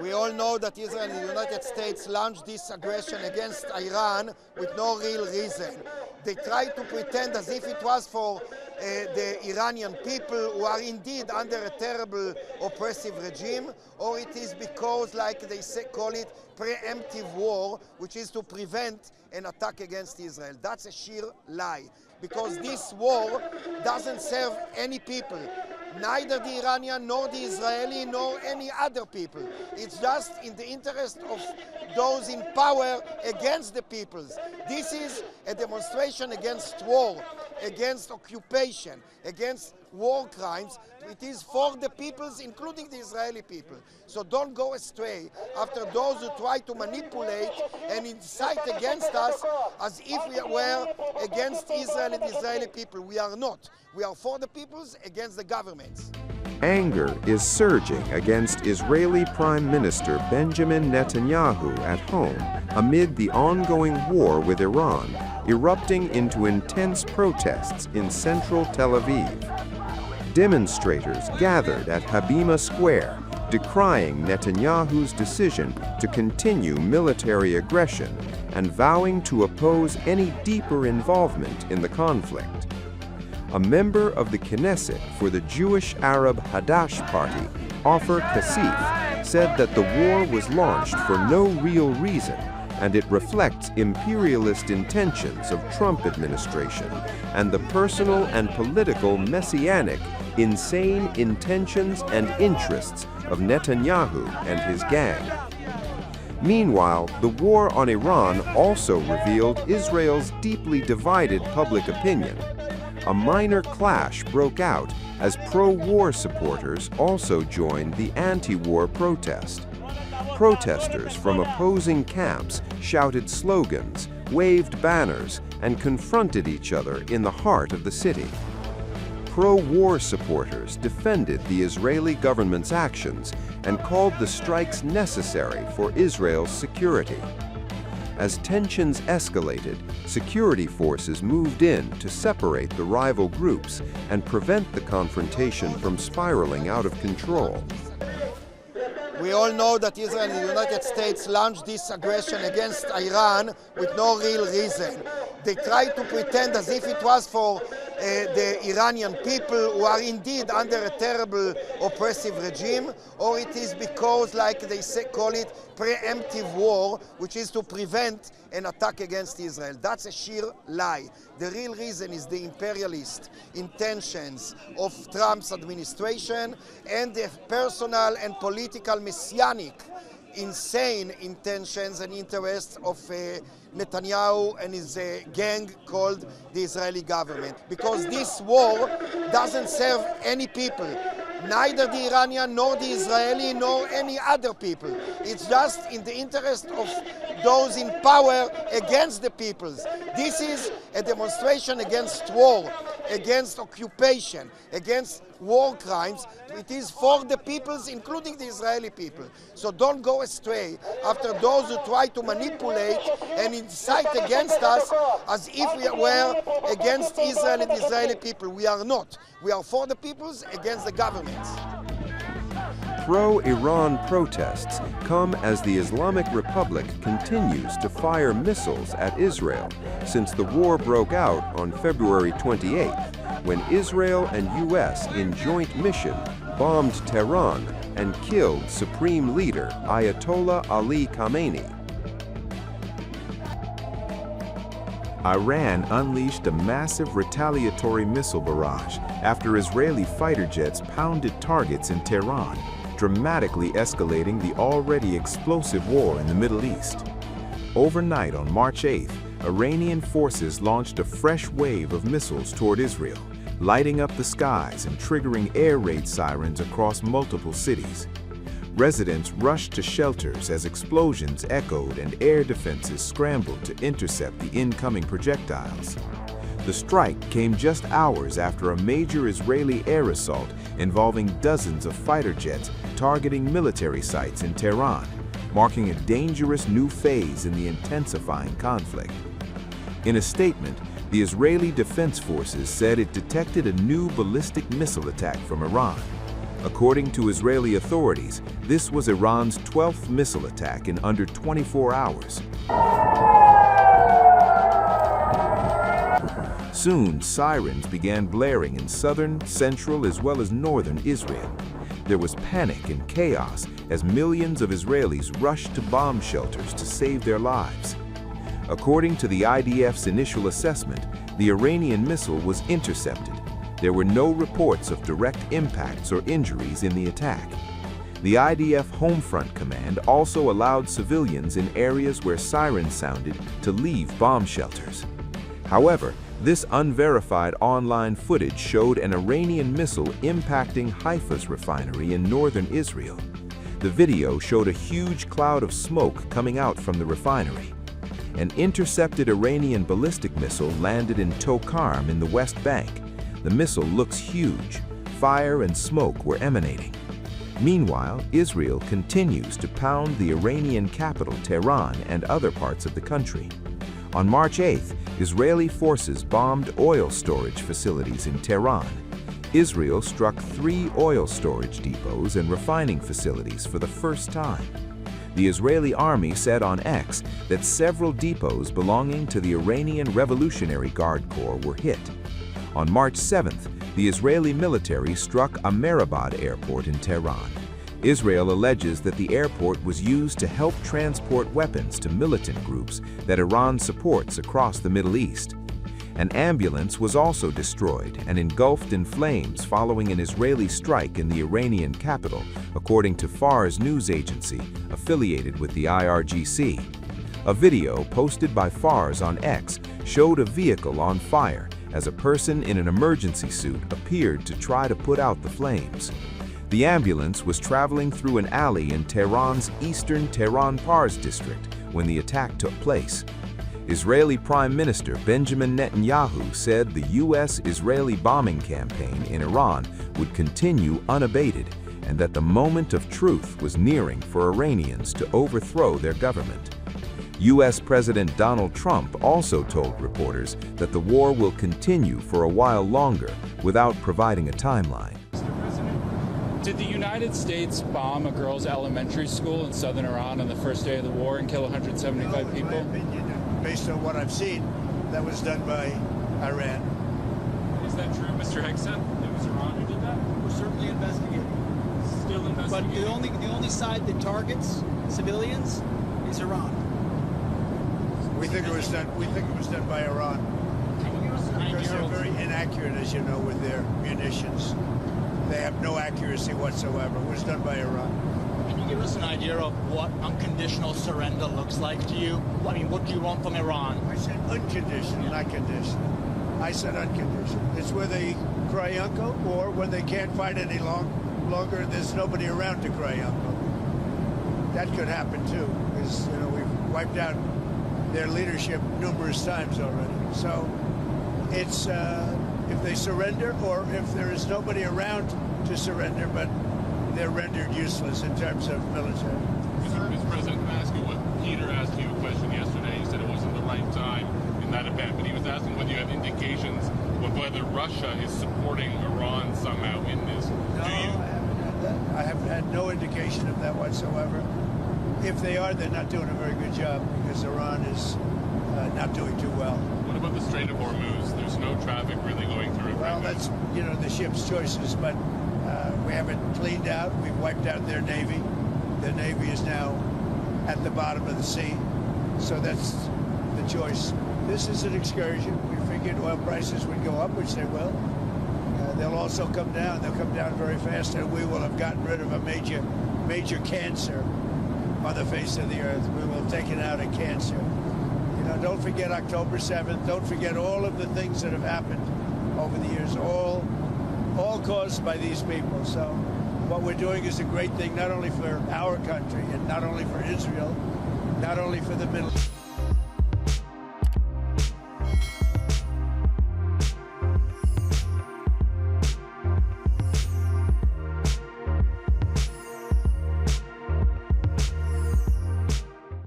We all know that Israel and the United States launched this aggression against Iran with no real reason. They tried to pretend as if it was for the Iranian people, who are indeed under a terrible oppressive regime, or it is because, like they call it, preemptive war, which is to prevent an attack against Israel. That's a sheer lie, because this war doesn't serve any people, neither the Iranian, nor the Israeli, nor any other people. It's just in the interest of those in power against the peoples. This is a demonstration against war, against occupation, against war crimes. It is for the peoples, including the Israeli people. So don't go astray after those who try to manipulate and incite against us as if we were against Israel and the Israeli people. We are not. We are for the peoples against the governments. Anger is surging against Israeli Prime Minister Benjamin Netanyahu at home amid the ongoing war with Iran, erupting into intense protests in central Tel Aviv. Demonstrators gathered at Habima Square, decrying Netanyahu's decision to continue military aggression and vowing to oppose any deeper involvement in the conflict. A member of the Knesset for the Jewish Arab Hadash party, Ofer Kassif, said that the war was launched for no real reason, and it reflects imperialist intentions of Trump administration and the personal and political messianic, insane intentions and interests of Netanyahu and his gang. Meanwhile, the war on Iran also revealed Israel's deeply divided public opinion. A minor clash broke out as pro-war supporters also joined the anti-war protest. Protesters from opposing camps shouted slogans, waved banners, and confronted each other in the heart of the city. Pro-war supporters defended the Israeli government's actions and called the strikes necessary for Israel's security. As tensions escalated, security forces moved in to separate the rival groups and prevent the confrontation from spiraling out of control. We all know that Israel and the United States launched this aggression against Iran with no real reason. They tried to pretend as if it was for the Iranian people, who are indeed under a terrible oppressive regime, or it is because, like they call it, preemptive war, which is to prevent an attack against Israel. That's a sheer lie. The real reason is the imperialist intentions of Trump's administration and the personal and political messianic insane intentions and interests of Netanyahu and his gang called the Israeli government. Because this war doesn't serve any people, neither the Iranian, nor the Israeli, nor any other people. It's just in the interest of those in power against the peoples. This is a demonstration against war, against occupation, against war crimes. It is for the peoples, including the Israeli people. So don't go astray after those who try to manipulate and incite against us as if we were against Israel and the Israeli people. We are not. We are for the peoples against the governments. Pro-Iran protests come as the Islamic Republic continues to fire missiles at Israel since the war broke out on February 28th, when Israel and U.S. in joint mission bombed Tehran and killed Supreme Leader Ayatollah Ali Khamenei. Iran unleashed a massive retaliatory missile barrage after Israeli fighter jets pounded targets in Tehran, dramatically escalating the already explosive war in the Middle East. Overnight on March 8th, Iranian forces launched a fresh wave of missiles toward Israel, lighting up the skies and triggering air raid sirens across multiple cities. Residents rushed to shelters as explosions echoed and air defenses scrambled to intercept the incoming projectiles. The strike came just hours after a major Israeli air assault involving dozens of fighter jets targeting military sites in Tehran, marking a dangerous new phase in the intensifying conflict. In a statement, the Israeli Defense Forces said it detected a new ballistic missile attack from Iran. According to Israeli authorities, this was Iran's 12th missile attack in under 24 hours. Soon, sirens began blaring in southern, central, as well as northern Israel. There was panic and chaos as millions of Israelis rushed to bomb shelters to save their lives. According to the IDF's initial assessment, the Iranian missile was intercepted. There were no reports of direct impacts or injuries in the attack. The IDF Homefront Command also allowed civilians in areas where sirens sounded to leave bomb shelters. However, this unverified online footage showed an Iranian missile impacting Haifa's refinery in northern Israel. The video showed a huge cloud of smoke coming out from the refinery. An intercepted Iranian ballistic missile landed in Tokarm in the West Bank. The missile looks huge. Fire and smoke were emanating. Meanwhile, Israel continues to pound the Iranian capital, Tehran, and other parts of the country. On March 8th, Israeli forces bombed oil storage facilities in Tehran. Israel struck 3 oil storage depots and refining facilities for the first time. The Israeli army said on X that several depots belonging to the Iranian Revolutionary Guard Corps were hit. On March 7th, the Israeli military struck a Mehrabad airport in Tehran. Israel alleges that the airport was used to help transport weapons to militant groups that Iran supports across the Middle East. An ambulance was also destroyed and engulfed in flames following an Israeli strike in the Iranian capital, according to Fars news agency affiliated with the IRGC. A video posted by Fars on X showed a vehicle on fire as a person in an emergency suit appeared to try to put out the flames. The ambulance was traveling through an alley in Tehran's eastern Tehran Pars district when the attack took place. Israeli Prime Minister Benjamin Netanyahu said the U.S.-Israeli bombing campaign in Iran would continue unabated and that the moment of truth was nearing for Iranians to overthrow their government. U.S. President Donald Trump also told reporters that the war will continue for a while longer without providing a timeline. Did the United States bomb a girls' elementary school in southern Iran on the first day of the war and kill 175 people? In my opinion, based on what I've seen, that was done by Iran. Is that true, Mr. Hegson? It was Iran who did that? We're certainly investigating. Still investigating? But the only side that targets civilians is Iran. We think it was done. We think it was done by Iran. Can you give us an Because idea they're of very inaccurate, as you know, with their munitions. They have no accuracy whatsoever. It was done by Iran. Can you give us an idea of what unconditional surrender looks like to you? I mean, what do you want from Iran? I said unconditional, not conditional. I said unconditional. It's where they cry uncle, or when they can't fight any longer, there's nobody around to cry uncle. That could happen too, because we've wiped out their leadership numerous times already. So it's if they surrender, or if there is nobody around to surrender, but they're rendered useless in terms of military. Mr. President, can I ask you what Peter asked you a question yesterday? He said it wasn't the right time in that event, but he was asking whether you have indications of whether Russia is supporting Iran somehow in this. No, I haven't had that. I have had no indication of that whatsoever. If they are, they're not doing a very good job, because Iran is not doing too well. What about the Strait of Hormuz? There's no traffic really going through it. Well, that's, the ship's choices, but we have it cleaned out. We've wiped out their Navy. Their Navy is now at the bottom of the sea. So that's the choice. This is an excursion. We figured oil prices would go up, which they will. They'll also come down. They'll come down very fast, and we will have gotten rid of a major cancer on the face of the earth. We will have taken out a cancer. Don't forget October 7th. Don't forget all of the things that have happened over the years, all caused by these people. So what we're doing is a great thing, not only for our country and not only for Israel, not only for the Middle East.